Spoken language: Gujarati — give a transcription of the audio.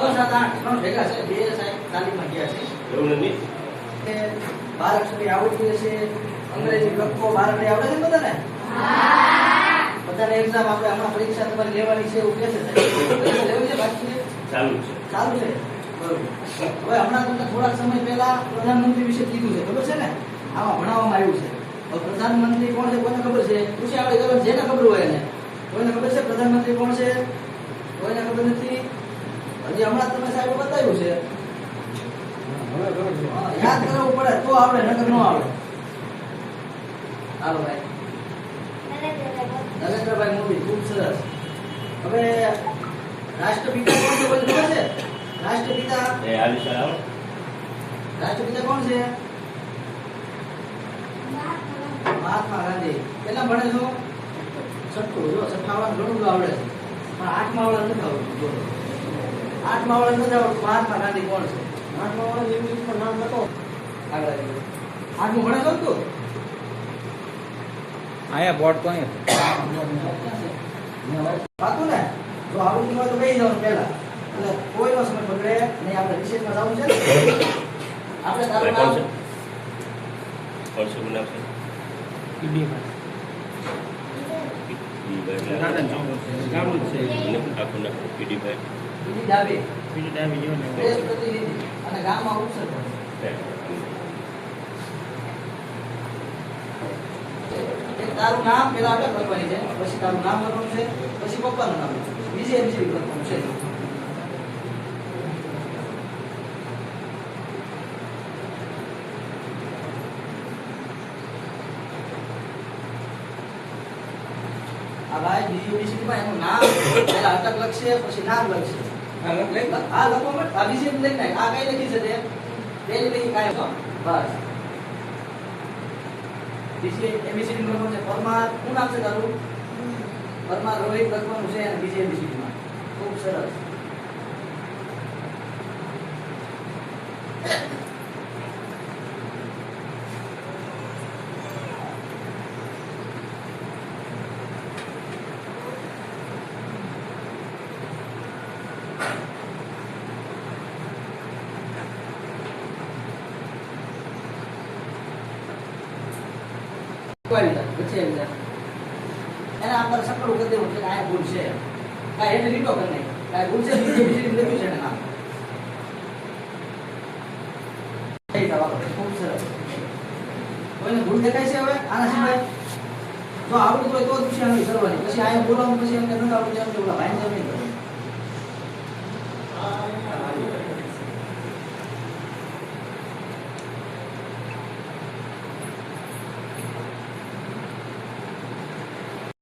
6 7 8 ત્રણ ભેગા છે બે સાહેબ તાલીમમાં ગયા છે એવું નથી કે 12 અક્ષરી આવડતી હશે અંગ્રેજી લખો બારડે આવડે છે બધાને બધાને એક્ઝામ આપણે હમણાં પરીક્ષા તમારી લેવાની છે એવું કહે છે સાહેબ લેવું છે બાકી ચાલુ છે બરોબર હવે હમણાં તમને થોડાક સમય પહેલા પ્રધાનમંત્રી વિશે કીધું છે ખબર છે ને આમાં ભણાવવામાં આવ્યું છે હવે પ્રધાનમંત્રી કોણ છે કોને ખબર છે કૃષિ આપણે કરો જેને ખબર હોય એને કોઈને ખબર છે પ્રધાનમંત્રી કોણ છે કોઈને ખબર નથી હજી હમણાં તમે સાહેબ બતાવ્યું છે યાદ કરવું પડે તો આવડે નકર ન આવડે હાલો ભાઈ નરેન્દ્રભાઈ મોદી ખૂબ સરસ હવે રાષ્ટ્રપિતા કોણ છે કોઈ ખબર છે રાષ્ટ્રપિતા એ આવી સર આવો રાષ્ટ્રપિતા કોણ છે મહાત્મા ગાંધી કેટલા ભણે છો છઠ્ઠું જો છઠ્ઠાવાળા ઘણું બધું આવડે છે પણ આઠમા વાળા નથી આવડતું જો આઠમા વાળા નથી આવડતું મહાત્મા ગાંધી કોણ છે મહાત્મા વાળા ઇંગ્લિશ પર નામ લખો આગળ આઠમું ભણે છો ને તું આયા બોર્ડ તો અહીંયા પાકું ને જો આવડતું હોય તો બેસી જવાનું પહેલા એટલે કોઈનો સમય બગડે નહીં આપણે રિસેસમાં જવું છે આપણે તારું નામ કોણ છે ગુલાબ છે બીજી ડાબી દેશ પ્રતિનિધિ અને ગામમાં ઉપસરપંચ તારું નામ પેલા આપણે લખવાની છે પછી તારું નામ લખવાનું છે પછી પપ્પાનું નામ બીજી એબીસીડી લખવાનું છે આ ભાઈ બીજી એબીસીડી માં એનું નામ પેલા અટક લખશે પછી નામ લખશે આ લખવા માટે આ બીજી લખી નાખ આ કઈ લખી છે તે પેલી લખી કાય બસ બીજી એબીસીડી લખવાનું છે પરમાર શું નામ છે તારું પરમાર રોહિત લખવાનું છે અને બીજી એબીસીડી માં ખૂબ સરસ એને આપણે સકડું કરી દેવું છે આ ભૂલ છે કાંઈ એટલે લીટો કરી નહીં કાંઈ ભૂલ છે બીજી બીજી લખ્યું છે એના નામ ખૂબ સરસ કોઈને ભૂલ દેખાય છે હવે આના સિવાય જો આવડતું હોય તો જ પછી કરવાની પછી અહીંયા બોલવાનું પછી એમને નથી આવડતું એમ કે ઓલા ભાઈને નહીં